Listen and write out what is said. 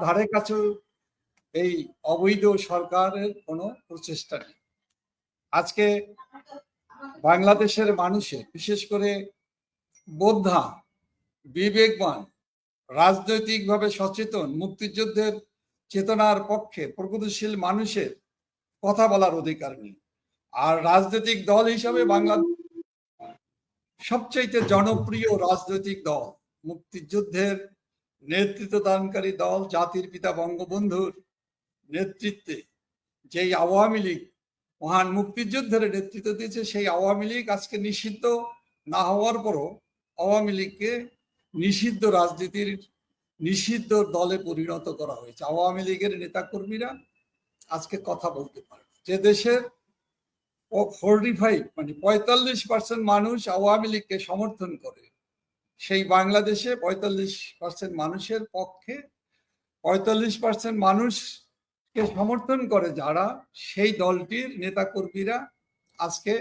ধারে কাছে এই অবৈধ সরকারের কোনো প্রচেষ্টা নেই। আজকে বাংলাদেশের মানুষের, বিশেষ করে বোদ্ধা, বিবেকবান, রাজনৈতিকভাবে সচেতন, মুক্তিযুদ্ধের চেতনার পক্ষে প্রগতিশীল মানুষের কথা বলার অধিকার নেই। আর রাজনৈতিক দল হিসাবে বাংলাদেশ সবচাইতে জনপ্রিয় রাজনৈতিক দল, মুক্তিযুদ্ধের নেতৃত্বদানকারী দল, জাতির পিতা বঙ্গবন্ধুর নেতৃত্বে যেই আওয়ামী লীগ মহান মুক্তিযুদ্ধের নেতৃত্ব দিয়েছে, সেই আওয়ামী লীগ আজকে নিষিদ্ধ না হওয়ার পরও আওয়ামী লীগকে নিষিদ্ধ রাজনীতির নিষিদ্ধ দলে পরিণত করা হয়েছে। আওয়ামী লীগের নেতাকর্মীরা আজকে কথা বলতে পারে। যে দেশের 45 মানে 45% মানুষ আওয়ামী লীগকে সমর্থন করে, সেই বাংলাদেশে 45% মানুষের পক্ষে 45% মানুষকে সমর্থন করে যারা, সেই দলটির নেতাকর্মীরা আজকে